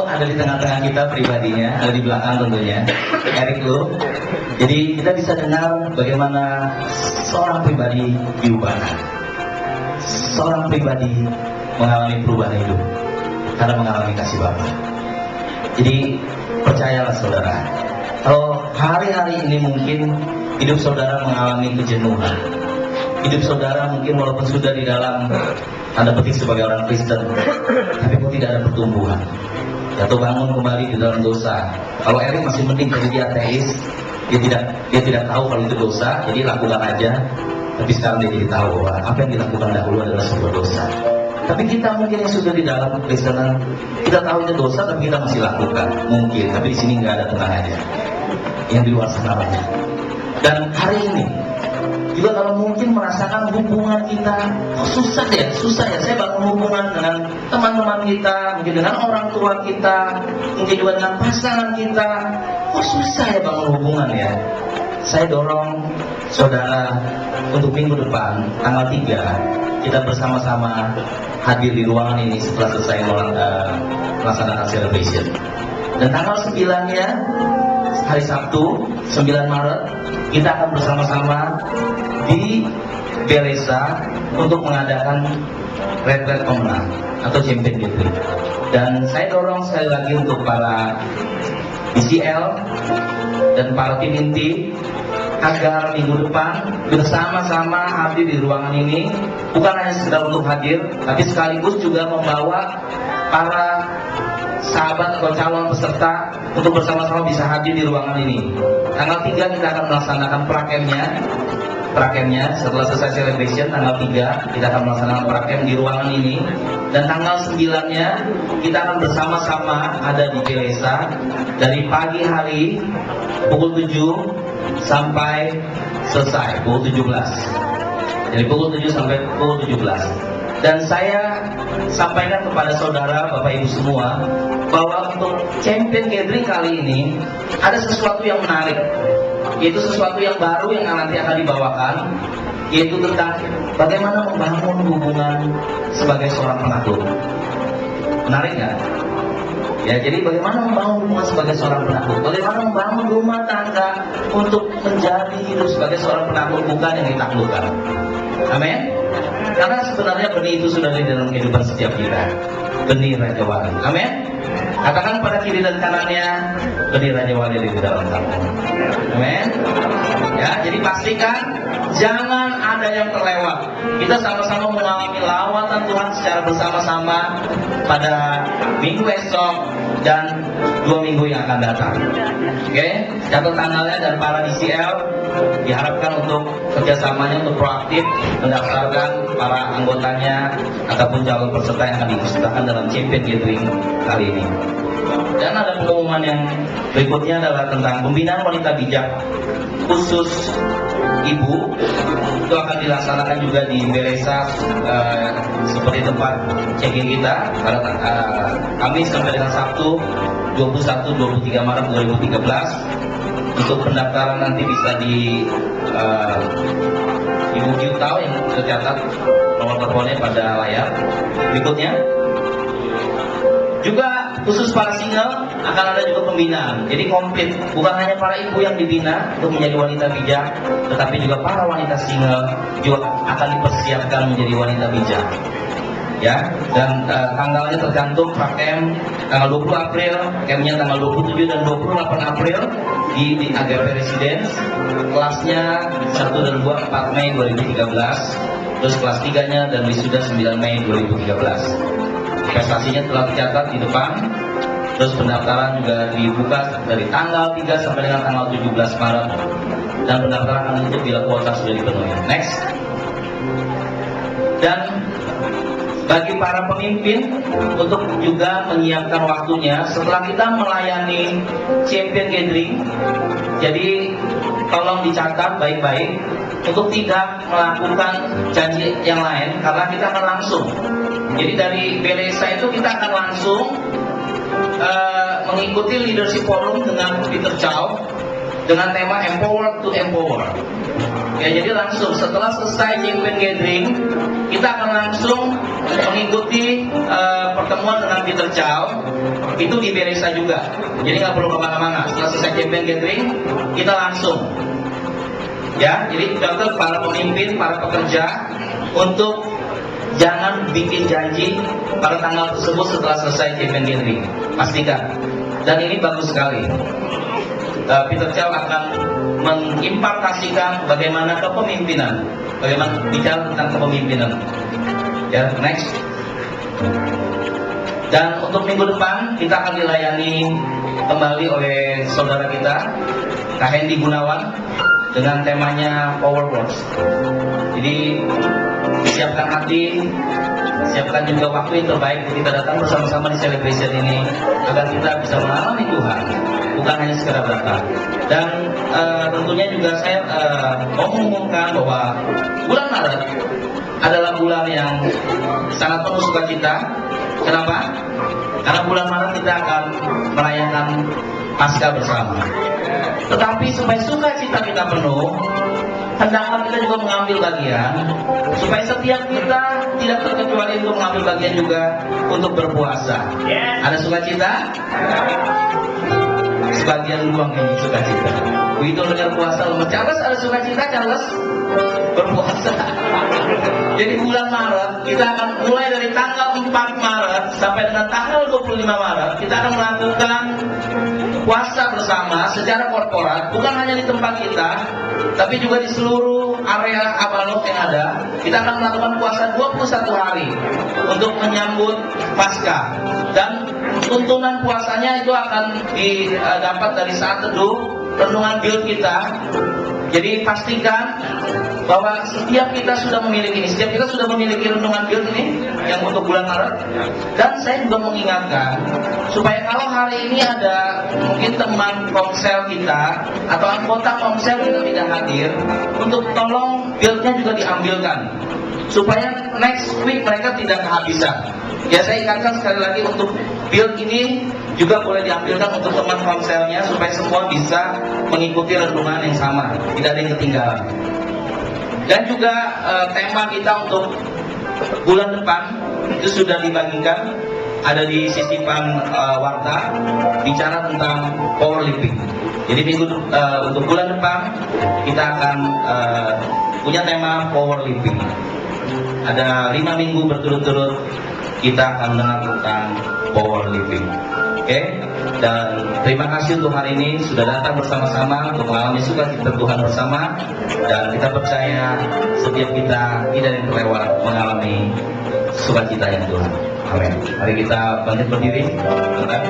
Ada di tengah-tengah kita pribadinya, ada di belakang tentunya, Eric Lu. Jadi kita bisa dengar bagaimana seorang pribadi diubahkan, seorang pribadi mengalami perubahan hidup karena mengalami kasih Bapa. Jadi percayalah saudara, kalau hari-hari ini mungkin hidup saudara mengalami kejenuhan, hidup saudara mungkin walaupun sudah di dalam tanda petik sebagai orang Kristen, tapi kok tidak ada pertumbuhan, atau bangun kembali di dalam dosa. Kalau Erik masih mending jadi dia ateis, dia tidak tahu kalau itu dosa, jadi lakukan aja. Tapi sekarang dia jadi tahu bahwa apa yang dilakukan dahulu adalah sebuah dosa. Tapi kita mungkin yang sudah di dalam Kristenan, kita tahu itu dosa, tapi kita masih lakukan mungkin. Tapi di sini nggak ada, tenang aja. Yang di luar sana banyak. Dan hari ini juga kalau mungkin merasakan hubungan kita, oh susah ya, saya bangun hubungan dengan teman-teman kita, mungkin dengan orang tua kita, mungkin juga dengan pasangan kita, oh susah ya bangun hubungan ya. Saya dorong saudara untuk minggu depan, tanggal 3, kita bersama-sama hadir di ruangan ini setelah selesai melaksanakan celebration. Dan tanggal 9-nya, hari Sabtu, 9 Maret, kita akan bersama-sama di Belesa untuk mengadakan Red pemenang atau Champion Gathering. Dan saya dorong sekali lagi untuk para BCL dan para tim inti agar minggu depan bersama-sama hadir di ruangan ini, bukan hanya sekedar untuk hadir, tapi sekaligus juga membawa para sahabat atau calon peserta untuk bersama-sama bisa hadir di ruangan ini. Tanggal 3 kita akan melaksanakan prakemnya setelah selesai celebration. Tanggal 3 kita akan melaksanakan prakem di ruangan ini, dan tanggal 9-nya kita akan bersama-sama ada di Belesa dari pagi hari pukul 7 sampai selesai pukul 17. Dari pukul 7 sampai pukul 17. Dan saya sampaikan kepada saudara, Bapak Ibu semua, bahwa untuk Champion Gathering kali ini ada sesuatu yang menarik, yaitu sesuatu yang baru yang nanti akan dibawakan, yaitu tentang bagaimana membangun hubungan sebagai seorang penakluk. Menarik nggak? Ya, jadi bagaimana membangun hubungan sebagai seorang penakluk, bagaimana membangun rumah tangga untuk menjadi hidup sebagai seorang penakluk, bukan yang ditaklukkan. Amin. Karena sebenarnya benih itu sudah di dalam kehidupan setiap kita, benih Raja Wali. Amin. Katakan pada kiri dan kanannya, benih Raja Wali di dalam kamu. Amin. Ya, jadi pastikan jangan ada yang terlewat. Kita sama-sama mengalami lawatan Tuhan secara bersama-sama pada minggu esok dan 2 minggu yang akan datang. Oke, catat tanggalnya, dan para DCL diharapkan untuk kerjasamanya untuk proaktif mendaftarkan para anggotanya ataupun calon peserta yang akan diikutsertakan dalam Champion Gathering kali ini. Dan ada pengumuman yang berikutnya adalah tentang pembinaan wanita bijak khusus ibu. Itu akan dilaksanakan juga di Belesa seperti tempat check-in kita pada Kamis sampai dengan Sabtu 21-23 Maret 2013. Untuk pendaftaran nanti bisa di Ibu Jutau yang tercatat nomor teleponnya pada layar berikutnya. Juga khusus para single akan ada juga pembinaan. Jadi komplit, bukan hanya para ibu yang dibina untuk menjadi wanita bijak, tetapi juga para wanita single juga akan dipersiapkan menjadi wanita bijak. Ya, dan tanggalnya tergantung prakem tanggal 20 April, camnya tanggal 27 dan 28 April di AGP Residence. Kelasnya 1 dan 2 4 Mei 2013, terus kelas 3-nya dan wisuda 9 Mei 2013. Prestasinya telah tercatat di depan. Terus pendaftaran juga dibuka dari tanggal 3 sampai dengan tanggal 17 Maret, dan pendaftaran akan tutup bila kuota sudah dipenuhi. Next. Dan bagi para pemimpin untuk juga menyiapkan waktunya setelah kita melayani Champion Gathering. Jadi tolong dicatat baik-baik untuk tidak melakukan janji yang lain, karena kita akan langsung. Jadi dari Belesa itu kita akan langsung mengikuti leadership forum dengan Peter Chow. dengan tema Empower to Empower. Ya, jadi langsung setelah selesai Champion Gathering, kita akan langsung mengikuti pertemuan dengan Peter Chow. Itu di Beresa juga. Jadi nggak perlu kemana-mana. Setelah selesai Champion Gathering, kita langsung. Ya, jadi contoh para pemimpin, para pekerja untuk jangan bikin janji pada tanggal tersebut setelah selesai Champion Gathering. Pastikan. Dan ini bagus sekali. Peter Chow akan mengimpartasikan bagaimana kepemimpinan, bagaimana bicara tentang kepemimpinan. Ya, next. Dan untuk minggu depan kita akan dilayani kembali oleh saudara kita, Kak Hendy Gunawan, dengan temanya Power Words. Jadi siapkan hati, siapkan juga waktu yang terbaik kita datang bersama-sama di celebration ini agar kita bisa mengalami Tuhan, bukan hanya sekedar datang. Dan tentunya juga saya mau mengumumkan bahwa bulan Maret adalah bulan yang sangat penuh sukacita. Kenapa? Karena bulan Maret kita akan merayakan Paskah bersama. Tetapi supaya sukacita kita penuh, hendaklah kita juga mengambil bagian, supaya setiap kita tidak terkecuali untuk mengambil bagian juga untuk berpuasa. Ada sukacita? Sebagian luang ini sukacita. Begitu dengar puasa, Charles ada sukacita, Charles? Berpuasa. Jadi bulan Maret kita akan mulai dari tanggal 4 Maret sampai dengan tanggal 25 Maret kita akan melakukan puasa bersama secara korporat, bukan hanya di tempat kita, tapi juga di seluruh area Abalok yang ada. Kita akan melakukan puasa 21 hari untuk menyambut Paskah. Dan tuntunan puasanya itu akan didapat dari saat teduh, renungan build kita. Jadi pastikan bahwa setiap kita sudah memiliki ini, setiap kita sudah memiliki renungan build ini yang untuk bulan Maret. Dan saya juga mengingatkan supaya kalau hari ini ada mungkin teman komsel kita atau anggota komsel kita tidak hadir, untuk tolong buildnya juga diambilkan supaya next week mereka tidak kehabisan. Ya, saya ingatkan sekali lagi untuk build ini juga boleh diambilkan untuk teman konselnya supaya semua bisa mengikuti renungan yang sama, tidak ada yang ketinggalan. Dan juga tema kita untuk bulan depan itu sudah dibagikan, ada di sisipan warta, bicara tentang powerlifting. Jadi untuk bulan depan kita akan punya tema powerlifting. Ada 5 minggu berturut-turut kita akan mendengar tentang powerlifting. Oke? Dan terima kasih untuk hari ini sudah datang bersama-sama untuk mengalami sukacita Tuhan bersama. Dan kita percaya setiap kita tidak yang terlewat mengalami sukacita yang Tuhan. Amin. Mari kita bangkit berdiri. Bentar.